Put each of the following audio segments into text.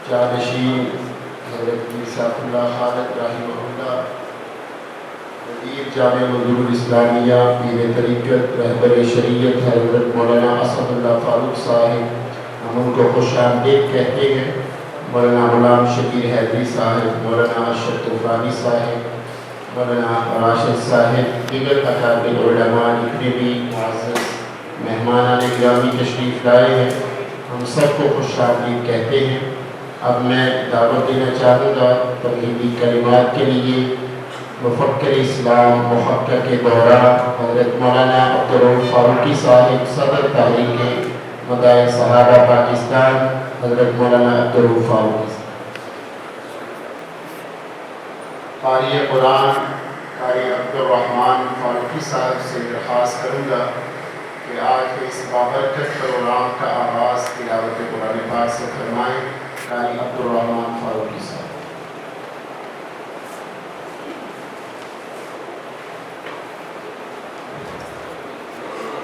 جانشین حضرت میر صاحب اللہ خالد رحمہ اللہ، وزیر جامع نور اسلامیہ، پیر طریقت، رہبر شریعت حضرت مولانا اسد اللہ فاروق صاحب، ہم ان کو خوش آمدید کہتے ہیں۔ مولانا غلام شبیر حیدری صاحب، مولانا ارشد طوفانی صاحب، مولانا راشد صاحب، دیگر اکابر علماء جتنے بھی معزز مہمانان گرامی تشریف لائے ہیں، ہم سب کو خوش آمدید کہتے ہیں۔ اب میں دعوت دینا چاہوں گا تمہیدی کلمات کے لیے مفکر اسلام محقق دورہ حضرت مولانا عبدالرؤف فاروقی صاحب، صدر تحریک مداح صحابہ پاکستان حضرت مولانا عبدالرؤف فاروقی صاحب۔ قاری قرآن قاری عبدالرحمن فاروقی صاحب سے درخواست کروں گا کہ آج کے اس بابرکت پروگرام کا آغاز تلاوت قرآن پاک سے فرمائیں۔ قاری عبدالرحمن فاروقی صاحب۔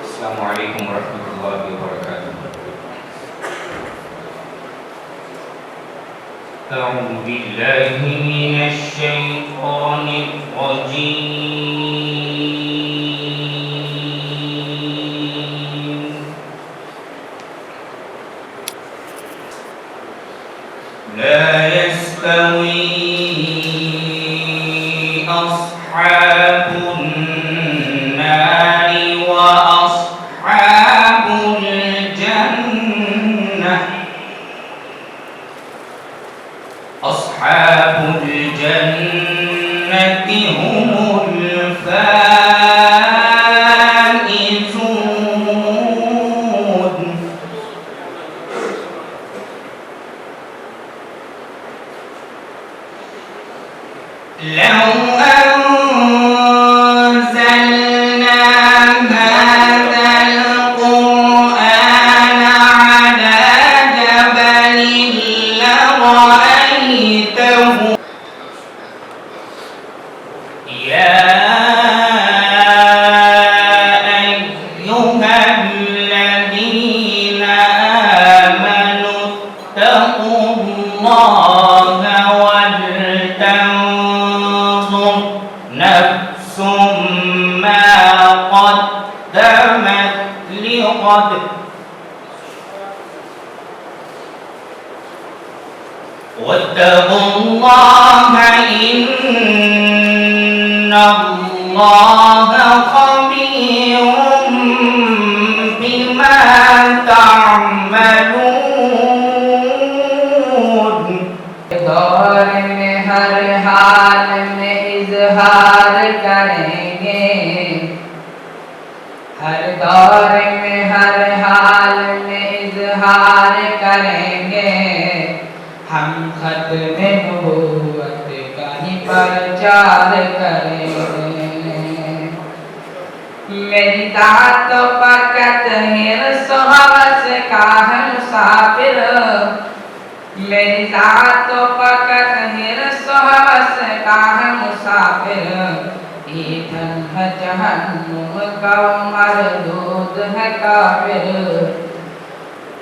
السلام علیکم ورحمۃ اللہ وبرکاتہ۔ اعوذ باللہ من الشیطان الرجیم، لا يستوي أصحاب النار وأصحاب الجنة، أصحاب الجنة هم الفائزون۔ لو أنزلنا هذا القرآن على جبل لرأيته يا أيها الذين آمنوا اتقوا الله ولتنظر نفس ما قدمت لغد واتقوا الله إن الله خبير بما تعملون۔ دور میں ہر حال میں اظہار کریں گے، ہر دور میں ہر حال میں اظہار کریں گے، ہم ختم نبوت کا ہی پرچار کریں گے۔ میری ذات تو فقط حرص و ہوس کا ہے مسافر، میری ذات تو فقط حرص و ہوس کا ہے مسافر، ایندھن ہے جہنم کا مردود ہے کافر۔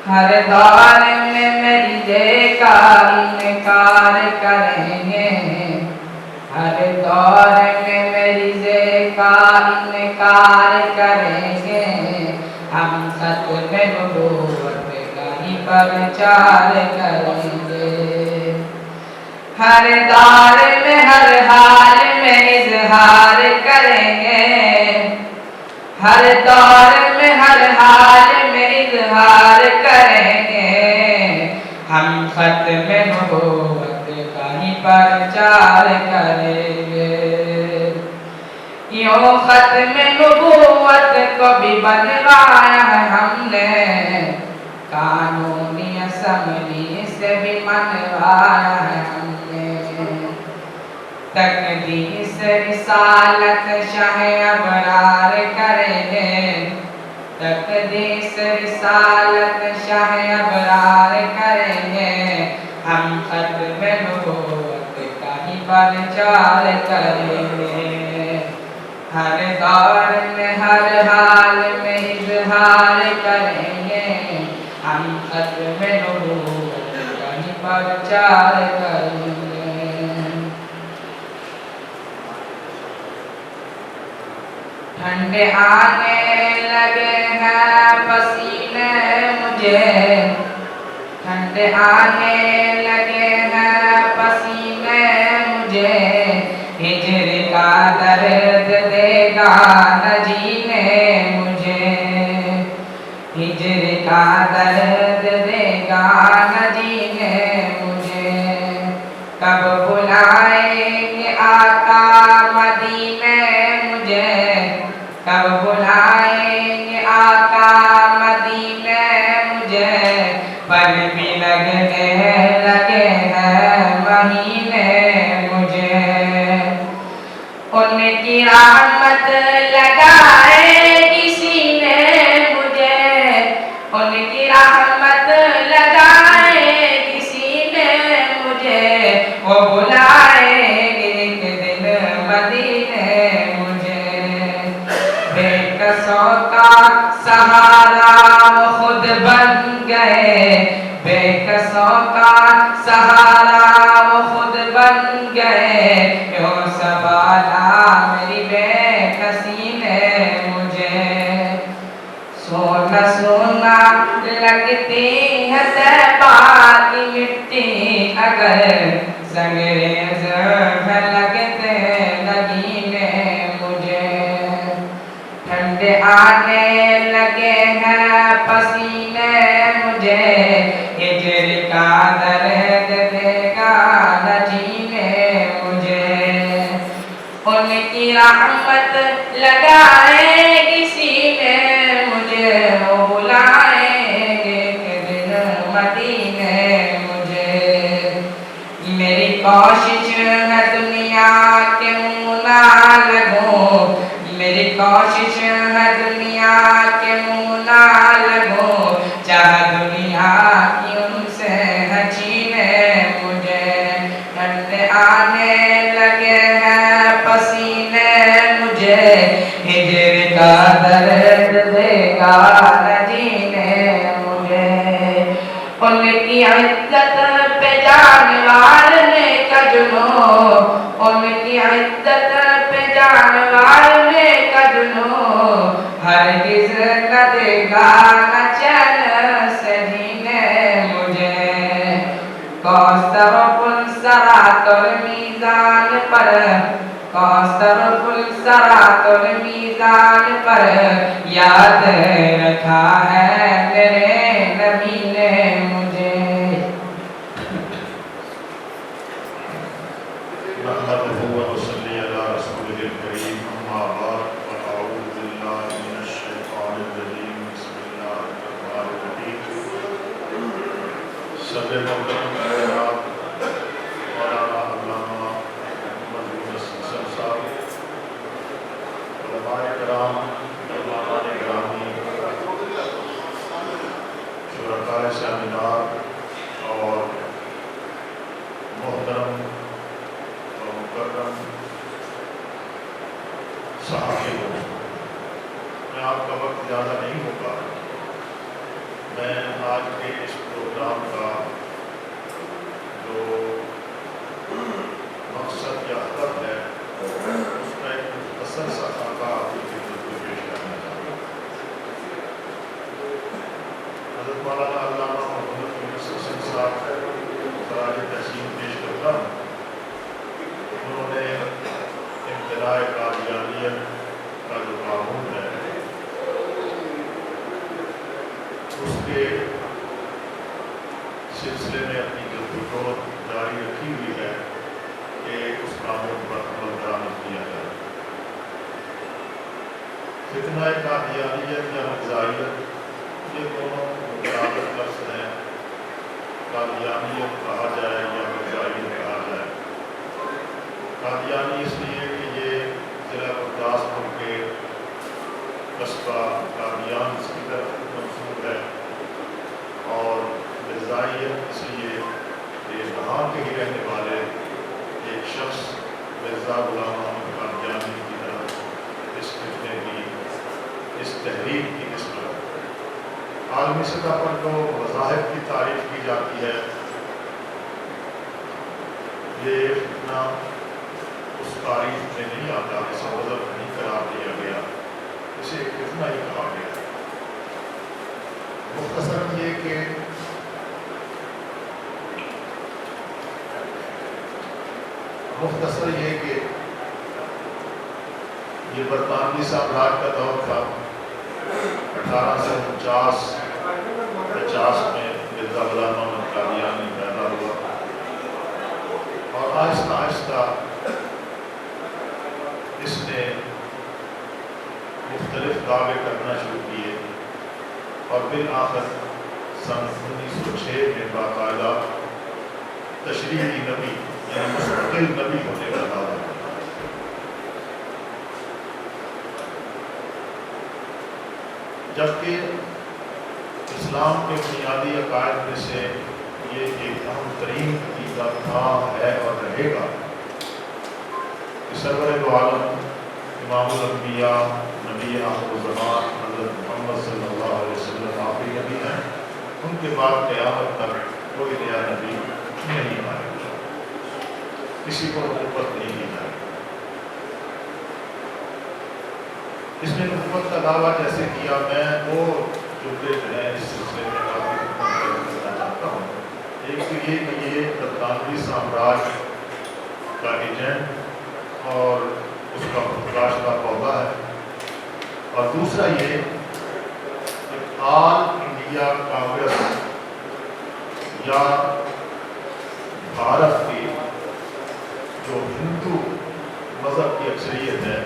ہر دور میں میری جے کا انکار کریں گے، ہر دور میں میری جے کا انکار کریں گے، ہم ختم نبوت کا ہی پرچار کریں گے۔ ہر دور میں ہر حال میں اظہار کریں گے، ہر دور میں ہر حال میں اظہار کریں گے، ہم ختم نبوت کا ہی پرچار کریں گے۔ یوں ختم نبوت کو بھی بنوایا ہے ہم نے، قانونی اسمبلی سے بھی منوایا ہے ہم نے، تقدیس رسالت شاہ ابرار کریں گے، تقدیس رسالت شاہ ابرار کریں گے، ہم ختم نبوت کا ہی پرچار کریں گے۔ ہر دور میں ہر حال میں اظہار کریں گے، ہم ختم نبوت کا پرچار کریں گے ٹھنڈے آنے لگے ہیں پسینے مجھے ٹھنڈے آنے لگے ہیں پسینے مجھے ہجر کا درد دے گا نہ جینے مجھے ہجر کا درد دے گا نہ جینے مجھے کب بلائیں گے آقا مدینے مجھے کب بلائیں گے آقا مدینے مجھے پل بھی لگنے لگے ہیں مہینے مجھے ان کی رحمت لگائے کسی نے مجھے ان کی رحمت لگائے کسی نے مجھے وہ بلائیں گے ایک دن مدینے مجھے بے کسوں کا سہارا وہ خود بن گئے بے کسوں کا سہارا وہ خود بن گئے کیوں سنبھالا میری بے کسی نے مجھے سونا سونا لگتی ہے طیبہ کی مٹی اگر سنگریز میں لگتے نگینے مجھے ٹھنڈے آنے لگے ہیں پسینے مجھے ہجر کا درد دے گا نہ جینے مجھے ان کی رحمت لگائے کسی نے مجھے وہ بلائیں گے ایک دن مدینے مجھے میری کوشش ہے دنیا کے منہ نہ لگوں میری کوشش ہے دنیا کے منہ نہ لگوں چاہے دنیا کی ان سے ہے چھینے مجھے ٹھنڈے آنے لگے ہیں پسینے مجھے ہجر کا درد دے گا نہ جینے مجھے ان کی عزت پہ جان مارنے کا جنون ان کی عزت پہ جان مارنے کا جنون ہرگز نہ دے گا نہ چین سے جینے مجھے کوثر و پلسرات اور میزان پر کوثر و پلسرات اور میزان پر یاد رکھا ہے میرے نبی نے مجھے نحمده ونصلي على رسوله الكريم أما بعد فأعوذ بالله من الشيطان الرجيم بسم الله الرحمن الرحيم صدر محترم حضرات مولانا علامہ محمد یونس حسن صاحب علماء کرام علماء گرامی شرکاء سیمینار اور محترم مکرم صحافی ہوں میں آپ کا وقت زیادہ نہیں ہوگا میں آج کے اس پروگرام کا جو مقصد یا ہدف ہے اس کا ایک مختصر سا خاکہ آپ کی خدمت میں پیش کرنا چاہتا ہوں حضرت مولانا علامہ محمد یونس حسن صاحب خراج تحسین پیش کرتا ہوں انہوں نے ابتداء قادیانیت کا جو قانون ہے اس کے سلسلے میں اپنی جدوجہد جاری رکھی ہوئی ہے کہ اس قانون پر عمل درآمد کیا جائے فتنہ قادیانیت یا مرزائیت یہ دونوں متعلق لفظ ہیں قادیانیت کہا جائے یا مرزائیت کہا جائے قادیانی اس لیے کہ یہ ضلع گرداسپور کے قصبہ قادیان کی طرف منسوب ہے اور مرزائیت اس لیے کہ وہاں کے ہی رہنے والے ایک شخص مرزا غلام محمد قادیانی کی طرف اس فتنے کی اس تحریک کی نسبت عالمی سطح پر جو مذاہب کی تعریف کی جاتی ہے یہ اتنا اس تعریف میں نہیں آتا، اسے مذہب نہیں قرار دیا گیا، اسے اتنا ہی کہا گیا۔ مختصراً یہ کہ یہ برطانوی سامراج کا دور تھا۔ 1849 میں مرزا غلام محمد قادیانی پیدا ہوا اور آہستہ آہستہ اس نے مختلف دعوے کرنا شروع کیے اور بالآخر سن 1906 میں باقاعدہ تشریعی نبی یعنی مستقل نبی ہونے کا دعویٰ کیا۔ جبکہ اسلام کے بنیادی عقائد میں سے یہ ایک اہم ترین عقیدہ تھا، ہے اور رہے گا کہ سرور دو عالم امام الانبیاء نبی آخر الزمان حضرت محمد صلی اللہ علیہ وسلم آخری نبی ہیں، ان کے بعد قیامت تک کوئی نیا نبی نہیں آئے گا، کسی کو نبوت نہیں دی جائے گی۔ اس نے نبوت کا دعویٰ جیسے کیا، میں وہ جملے جو ہیں اس سلسلے میں کافی کرنا چاہتا ہوں۔ ایک تو یہ کہ یہ برطانوی سامراج کا ایجنٹ اور اس کا خودکاشتہ پودا ہے، اور دوسرا یہ کہ آل انڈیا کانگریس یا بھارت کی جو ہندو مذہب کی اکثریت ہے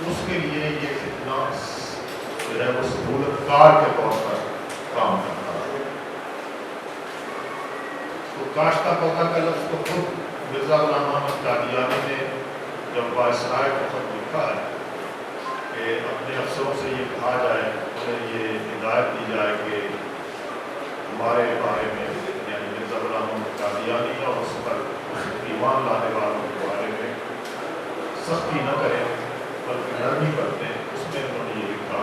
اس کے لیے یہ فتنہ جو ہے وہ سہولت کار کے طور پر کام کرتا ہے۔ تو کاشتہ پودا کا لفظ تو خود مرزا غلام محمد قادیانی نے جب وائسرائے کو خط لکھا ہے کہ اپنے افسروں سے یہ کہا جائے، انہیں یہ ہدایت دی جائے کہ ہمارے بارے میں یعنی مرزا غلام محمد قادیانی اور اس پر ایمان لانے والوں کے بارے میں سختی نہ کریں بلکہ نرمی کرتے ہیں۔ اس میں انہوں نے یہ لکھا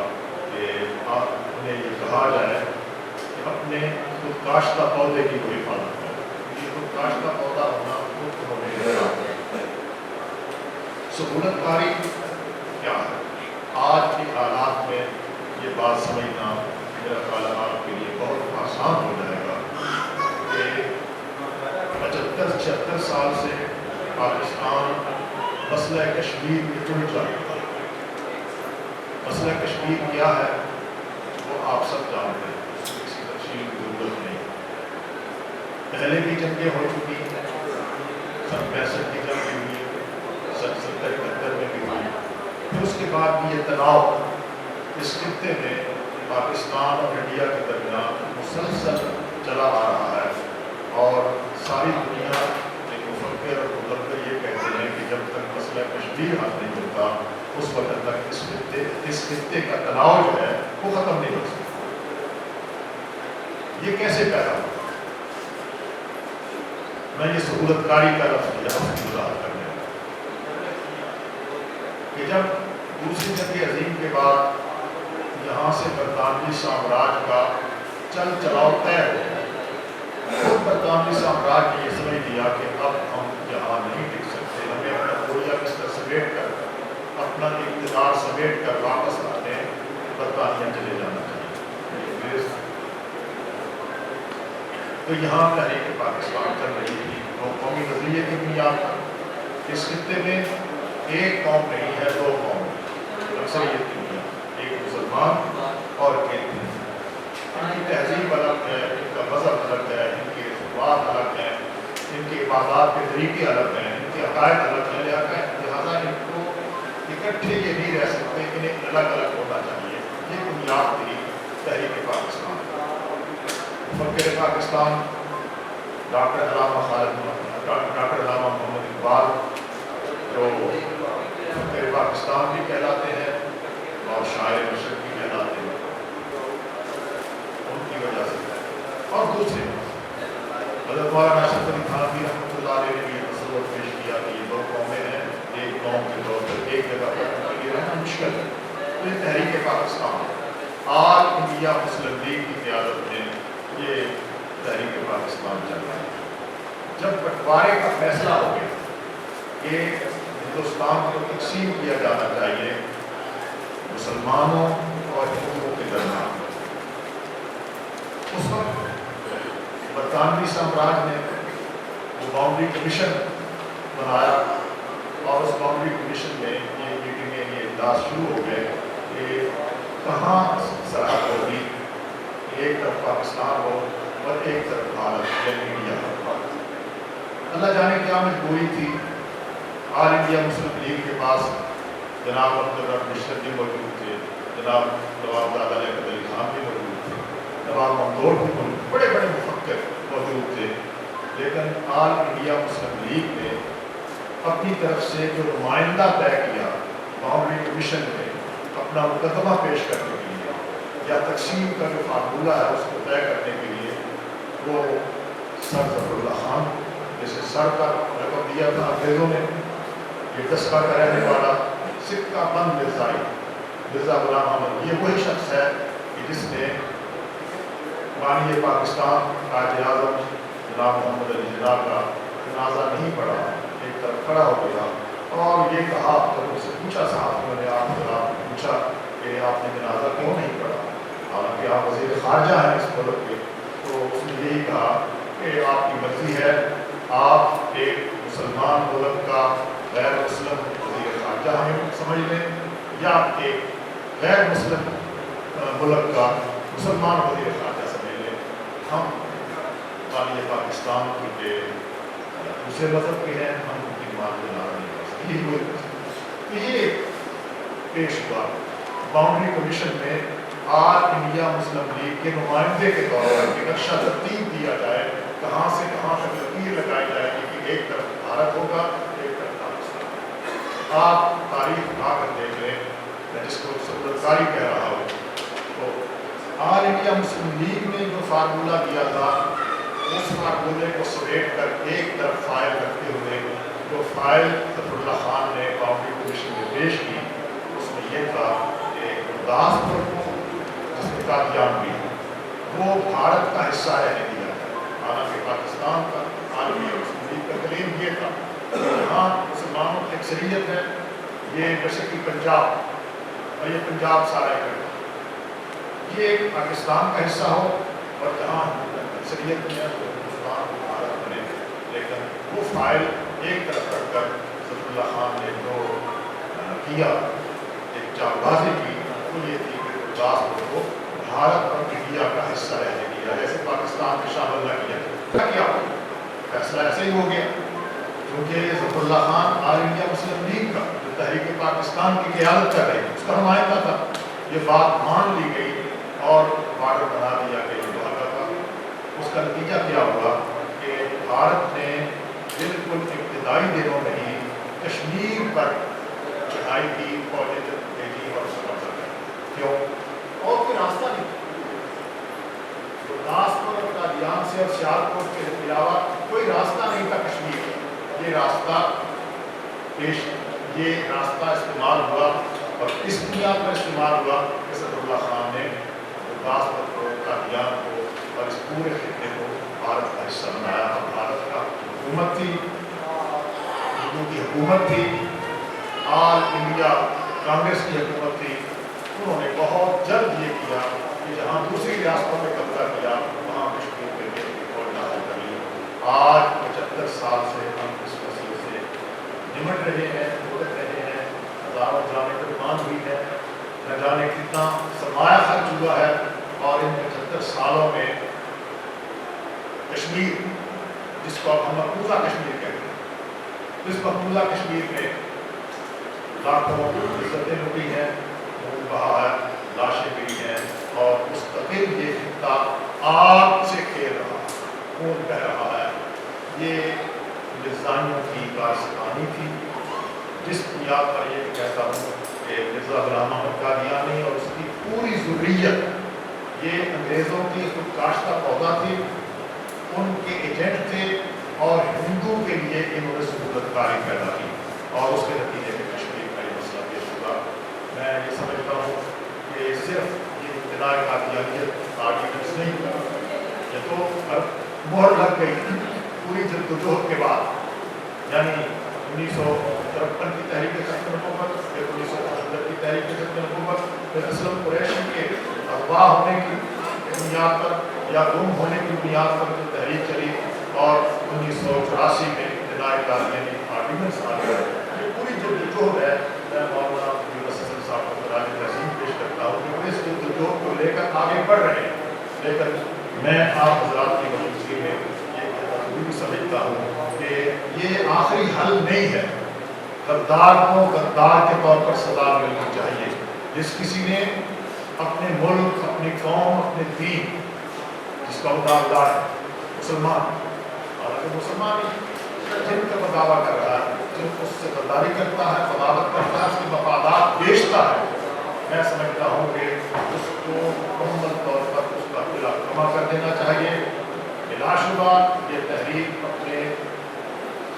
کہ انہیں یہ کہا جائے کہ اپنے خود کاشتہ پودے کی کوئی حفاظت کریں۔ یہ خود کاشتہ پودا ہونا خود انہوں نے لکھا۔ سہولت کاری کیا ہے؟ آج کے حالات میں یہ بات سمجھنا میرا خیال آپ کے لیے بہت آسان ہو جائے گا کہ 75-76 سال سے پاکستان مسئلہ کشمیر میں الجھ رہا ہے۔ مسئلہ کشمیر کیا ہے وہ آپ سب جانتے ہیں، اس میں کسی تفصیل کی ضرورت نہیں۔ پہلے بھی جنگیں ہو چکی ہیں، سن 65 کی جنگ بھی ہوئی، سن 70-71 میں بھی ہوئی، پھر اس کے بعد بھی یہ تناؤ اس خطے میں پاکستان اور انڈیا کے درمیان مسلسل چلا آ رہا ہے، اور ساری دنیا ایک مفکر اور مدبر یہ کہتے ہیں کہ جب تک مسئلہ کشمیر حل نہیں ہوتا اس وقت تک اس خطے کا تناؤ جو ہے وہ ختم نہیں ہو سکتا۔ یہ کیسے پیدا ہوا؟ میں یہ سہولت کاری کا لفظ کی وضاحت کرنے لگا کہ جب دوسری جنگ عظیم کے بعد یہاں سے برطانوی سامراج کا چل چلاؤ طے ہو گیا، خود برطانوی سامراج نے یہ سمجھ لیا کہ اب ہم یہاں نہیں ٹک سکتے، ہمیں اپنا بوریا بستر سمیٹ کر اپنا اقتدار سمیٹ کر واپس آنے برطانیہ چلے جانا چاہیے۔ تو یہاں تحریک پاکستان چل رہی تھی، دو قومی نظریے کی بنیاد پر۔ اس خطے میں ایک قوم نہیں ہے، دو قوم، اکثریت کی بنیاد، ایک مسلمان اور ایک ہندو۔ ان کی تہذیب الگ ہے، ان کا مذہب الگ ہے، ان کے رسومات الگ ہیں، ان کے عبادات کے طریقے الگ ہیں، ان کے عقائد الگ ہیں، لہٰذا ان کو اکٹھے یہ نہیں رہ سکتے، انہیں الگ الگ ہونا چاہیے۔ یہ بنیاد تھی تحریک پاکستان۔ مفکر پاکستان ڈاکٹر علامہ محمد اقبال جو مفکر پاکستان بھی کہلاتے ہیں اور شاعر مشرق بھی کہلاتے ہیں، ان کی وجہ سے اور دوسرے حضرت مولانا اشرف علی تھانوی رحمۃ اللہ علیہ نے بھی یہ تصور پیش کیا کہ یہ دو قومیں ہیں، ایک قوم کے طور پر ایک جگہ پر ان کے لیے رہنا مشکل ہے۔ تو یہ تحریک پاکستان آل انڈیا مسلم لیگ کی قیادت میں یہ تحریک پاکستان چل رہا ہے۔ جب بٹوارے کا فیصلہ ہو گیا کہ ہندوستان کو تقسیم کیا جانا چاہیے مسلمانوں اور ہندوؤں کے درمیان، اس وقت برطانوی سامراج نے وہ باؤنڈری کمیشن بنایا اور اس باؤنڈری کمیشن میں یہ میٹنگیں، یہ اجلاس شروع ہو گئے کہ کہاں سرحد ہوگی، ایک طرف پاکستان ہو اور ایک طرف بھارت یا انڈیا ہو۔ اللہ جانے کیا مجبوری تھی، آل انڈیا مسلم لیگ کے پاس جناب عبدالرب مشر بھی موجود تھے، جناب نواب دادا لیاقت علی خان بھی موجود تھے، نواب ممدوح بھی موجود، بڑے بڑے مفکر موجود تھے، لیکن آل انڈیا مسلم لیگ نے اپنی طرف سے جو نمائندہ طے کیا باؤنڈری کمیشن میں اپنا مقدمہ پیش کرنے کے لیے یا تقسیم کا جو فارمولہ ہے اس کو طے کرنے کے لیے، وہ سر ظفر اللہ خان، جسے سر کا لقب دیا تھا انگریزوں نے، یہ دسکا کا رہنے والا سکہ بند مرزائی مرزا غلام احمد، یہ وہی شخص ہے کہ جس نے بانی پاکستان قائد اعظم جناب محمد علی جناح کا جنازہ نہیں پڑھا، ایک طرف کھڑا ہو گیا اور یہ کہا، جب اس سے پوچھا صحافیوں نے، آپ جناب پوچھا کہ آپ نے جنازہ کیوں نہیں پڑھا، حالانکہ آپ وزیر خارجہ ہیں اس ملک کے، تو اس نے یہی کہا کہ آپ کی مرضی ہے، آپ ایک مسلمان ملک کا غیر مسلم وزیر خارجہ ہمیں سمجھ لیں یا ایک غیر مسلم ملک کا مسلمان وزیر خارجہ سمجھ لیں، ہم بانی پاکستان کے دوسرے مذہب کے ہیں، ہم ان کی بات بنا نہیں کر سکتے۔ یہ پیش ہوا باؤنڈری کمیشن میں آل انڈیا مسلم لیگ کے نمائندے کے طور پر ایک نقشہ ترتیب دیا جائے، کہاں سے کہاں تک لکیر لگائی جائے گی کہ ایک طرف بھارت ہوگا، ایک طرف پاکستان۔ آپ تاریخ اٹھا کر دیکھ لیں، میں جس کو سبزاری کہہ رہا ہوں، تو آل انڈیا مسلم لیگ نے جو فارمولہ دیا تھا، اس فارمولے کو سمیٹ کر ایک طرف فائل رکھتے ہوئے جو فائل ظفر اللہ خان نے باؤنڈری کمیشن میں پیش کی، اس میں یہ تھا کہ گرداسپور جس میں قادیان بھی وہ بھارت کا حصہ رہنے دیا جائے، حالانکہ پاکستان کا آل انڈیا مسلم لیگ کا کلیم یہ تھا کہ جہاں مسلمانوں کی اکثریت ہے، یہ بیسیکلی پنجاب، اور یہ پنجاب سارا اکٹھا، یہ پاکستان کا حصہ ہو، اور جہاں اکثریت میں ہندوستان بھارت بنے، لیکن وہ فائل ایک طرف رکھ کر ظفر اللہ خان نے جو کیا، ایک چال بازی کی، وہ یہ تھی کہ گرداسپور کو بھارت اور انڈیا کا حصہ رہنے دیا، جیسے پاکستان میں شامل نہ کیا کیا فیصلہ ایسے ہی ہو گیا، کیونکہ ظفر اللہ خان آل انڈیا مسلم لیگ کا جو تحریک پاکستان کی قیادت کر رہی اس کا نمائندہ تھا، یہ بات مان لی گئی اور بارڈر بنا دیا کہ یہ بھارت کا۔ اس کا نتیجہ کیا ہوا کہ بھارت نے بالکل ابتدائی دنوں میں ہی کشمیر پر چڑھائی کی، فوجیں بھیجی اور اس کا قبضہ کیا۔ کیوں؟ اور کوئی راستہ نہیں، گرداسپور اور قادیان سے اور سیالکوٹ کے علاوہ کوئی راستہ نہیں تھا کشمیر کا۔ یہ راستہ استعمال ہوا، اور اس بنیاد پر استعمال ہوا کہ ظفر اللہ خان نے گرداسپور کو، قادیان کو اور اس پورے خطے کو بھارت کا حصہ بنایا، اور بھارت کا حکومت تھی، ہندو کی حکومت تھی، آل انڈیا کانگریس کی حکومت تھی، انہوں نے بہت جلد یہ کیا کہ جہاں دوسری ریاستوں میں قبضہ کیا وہاں کشمیر کے لیے فوج داخل کر لی۔ آج 75 سال سے ہم اس مسئلے سے نمٹ رہے ہیں، بھگت رہے ہیں، ہزاروں جانیں قربان ہوئی ہے، نہ جانے کتنا سرمایہ خرچ ہوا ہے، اور ان 75 سالوں میں کشمیر، جس کو ہم مقبوضہ کشمیر کہتے ہیں، اس مقبوضہ کشمیر میں لاکھوں عزتیں لوٹی ہیں، خون بہا ہے، لاشیں گری ہیں، اور مستقل یہ خطہ آگ سے کھیل رہا ہے، خون بہہ رہا ہے۔ یہ مرزائیوں کی کارستانی تھی، جس بنیاد پر یہ کہتا ہوں کہ مرزا غلام احمد قادیانی اور اس کی پوری ذریت یہ انگریزوں کی خود کاشتہ پودا تھی، ان کے ایجنٹ تھے، اور ہندو کے لیے انہوں نے سہولت کاری پیدا کی، اور اس کے نتیجے میں کشمیر کا یہ مسئلہ پیش ہوا۔ میں یہ سمجھتا ہوں کہ صرف یہ ابتداء قادیانیت آرگیومنٹس نہیں تھا. یہ تو مہر لگ گئی پوری جدوجہد کے بعد، یعنی 1953 کی تحریک ختم نبوت، پھر 1975 کی تحریک ختم نبوت، پھر اسلم قریشی کے اغوا ہونے کی بنیاد پر یا گم ہونے کی بنیاد پر جو تحریک چلی، اور 1984 میں ابتداء قادیانی آرگیومنٹس آ گئے. یہ پوری جدوجہد ہے. میں مولانا حسن صاحب کو خراج تحسین پیش کرتا ہوں کہ وہ اس جدوجہد کو لے کر آگے بڑھ رہے ہیں، لیکن میں آپ حضرات کی موجودگی میں یہ ضروری سمجھتا ہوں کہ یہ آخری حل نہیں ہے. غدار کو غدار کے طور پر سزا ملنی چاہیے. جس کسی نے اپنے ملک، اپنی قوم، اپنے دین، جس کا وہ دعویدار ہے مسلمان، حالانکہ مسلمان ہی جن کا وہ دعویٰ کر رہا ہے، جن کو اس سے غداری کرتا ہے، بغاوت کرتا ہے، اس کے مفادات بیچتا ہے، میں سمجھتا ہوں کہ اس کو مکمل طور پر اس کا قلعہ جمع کر دینا چاہیے. بلا شبہ یہ تحریک اپنے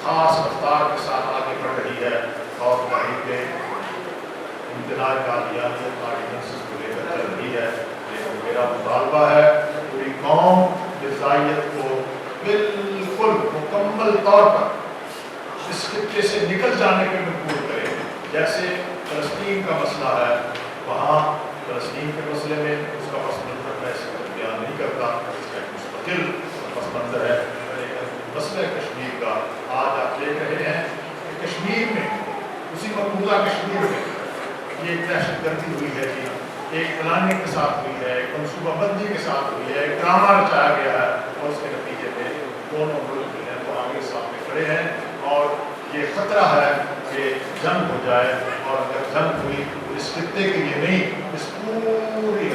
خاص رفتار کے ساتھ آگے بڑھ رہی ہے اور تحریک امتناع قادیانیت آرگیومنٹس کو لے کر چل رہی ہے. لیکن میرا مطالبہ ہے پوری قوم مرزائیت کو بالکل مکمل طور پر اس خطے سے نکل جانے کے مجبور کرے. جیسے فلسطین کا مسئلہ ہے، وہاں فلسطین کے مسئلے میں اس کا پس منظر میں اس وقت بیان نہیں کرتا، اس کا ایک مستقل پس منظر ہے. مسئلہ کشمیر کا آج آپ دیکھ رہے ہیں کہ کشمیر میں، اسی مقبوضہ کشمیر میں یہ دہشت گردی ہوئی ہے کہ ایک اعلانے کے ساتھ ہوئی ہے، ایک منصوبہ بندی کے ساتھ ہوئی ہے، ایک ڈرامہ رچایا گیا ہے، اور اس کے نتیجے میں دونوں ملک جو ہیں وہ آگے سامنے کھڑے ہیں. اور یہ خطرہ ہے کہ جنگ ہو جائے، اور اگر جنگ ہوئی تو اس خطے کے لیے نہیں، اس پوری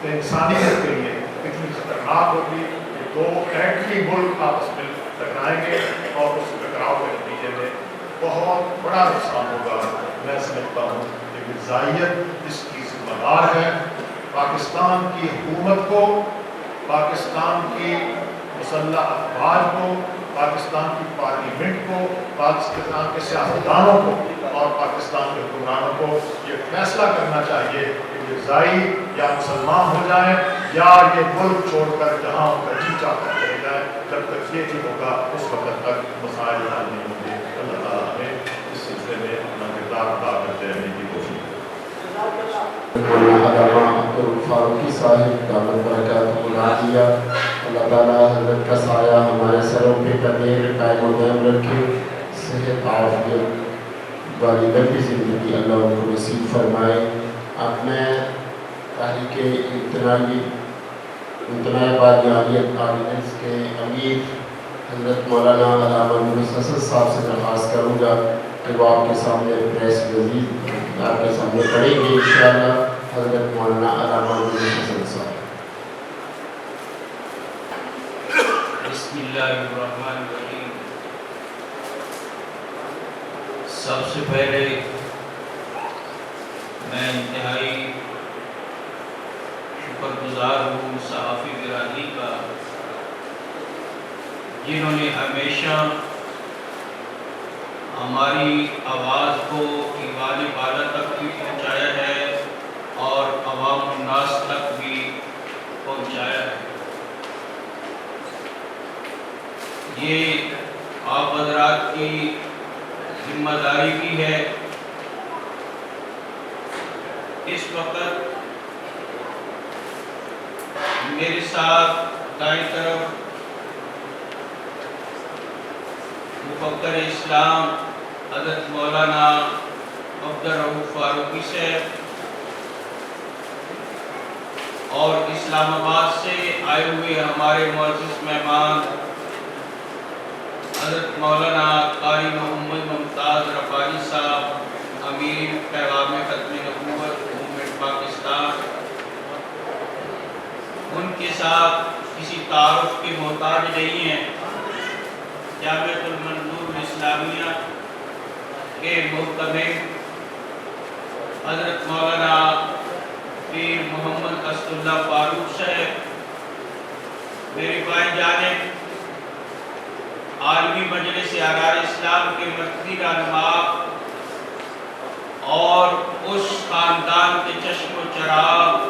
انسانیت کے لیے اتنی خطرناک ہوگی کہ دو ایٹمی ملک آپس میں ٹکرائیں گے اور اس ٹکراؤ کے نتیجے میں بہت بڑا نقصان ہوگا. میں سمجھتا ہوں کہ مرزائیت اس کی ذمہ دار ہے. پاکستان کی حکومت کو، پاکستان کی مسلح افواج کو، پاکستان کی پارلیمنٹ کو، پاکستان کے سیاستدانوں کو اور پاکستان کے حکمرانوں کو یہ فیصلہ کرنا چاہیے کہ مرزائی یا مسلمان ہو جائیں یا یہ ملک چھوڑ کر جہاں ان کا جی چاہتا چلے جائیں. جب تک یہ نہیں ہوگا اس وقت تک مسائل حل نہیں ہوں گے. اللہ تعالیٰ ہمیں اس سلسلے میں اپنا کردار ادا کرتے رہنے کی کوشش کریں. مولانا علامہ عبدالفاروقی صاحب دامت برکاتہ العالیہ، اللہ تعالیٰ حضرت کا سایہ ہمارے سروں پہ قدیر قائم و دائم رکھے، صحت عافیت والی لمبی زندگی اللہ ان کو نصیب فرمائے. اب میں تحریک امتناع قادیانیت آرگیومنٹس کے امیر حضرت مولانا علامہ یونس حسن صاحب سے درخواست کروں گا کہ وہ آپ کے سامنے پریس وزیر آپ کے سامنے پڑھیں گے انشاءاللہ. حضرت مولانا علامہ یونس حسن صاحب. بسم اللہ الرحمن الرحیم. سب سے پہلے میں انتہائی شکر گزار ہوں صحافی برادری کا، جنہوں نے ہمیشہ ہماری آواز کو ایوان بالا تک بھی پہنچایا ہے اور عوام الناس تک بھی پہنچایا ہے. یہ آپ حضرات کی ذمہ داری کی ہے. اس وقت میرے ساتھ دائیں طرف مفکر اسلام حضرت مولانا عبدالرؤوف فاروقی صاحب اور اسلام آباد سے آئے ہوئے ہمارے معزز مہمان حضرت مولانا قاری محمد ممتاز ربانی صاحب، امیر پیغام ختم نبوت موومنٹ پاکستان. ان کے ساتھ کسی تعارف کے محتاج نہیں ہیں. جامعۃ المنظور اسلامیہ کے محتمم حضرت مولانا پیر محمد اسد اللہ فاروق صاحب، میری بائیں جانب عالمی مجلس احرار اسلام کے مرکزی رہنما اور اس خاندان کے چشم و چراغ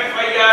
FIR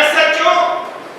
SHO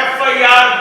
FIR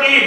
3,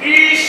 30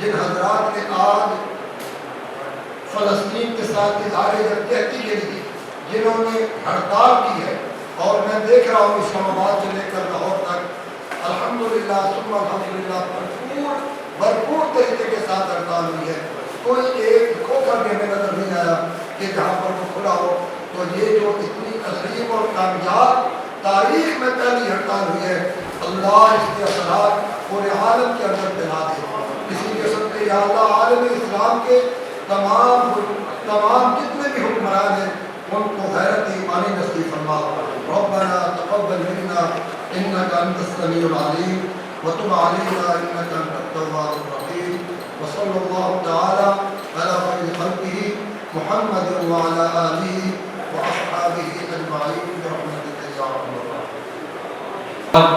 جن حضرات نے آج فلسطین کے ساتھ اظہار یکجہتی کے لیے جنہوں نے ہڑتال کی ہے، اور میں دیکھ رہا ہوں اسلام آباد سے لے کر لاہور تک الحمدللہ ثم الحمدللہ بھرپور طریقے کے ساتھ ہڑتال ہوئی ہے. کوئی ایک کھوکھا بھی ہمیں نظر نہیں آیا کہ جہاں پر وہ کھلا ہو. تو یہ جو اتنی عظیم اور کامیاب تاریخ میں پہلی ہڑتال ہوئی ہے، اللہ اس کے اثرات پورے عالم کے اندر پھیلا دے. اسی قسم کے یا اللہ عالم اسلام کے تمام جتنے بھی حکمران ہیں ان کو غیرت ایمانی نصیب فرما. ربنا تقبل منا انك انت السميع العليم وتب علينا انك انت التواب الرحيم. وصلى الله تعالى على خير خلقه محمد وعلى اله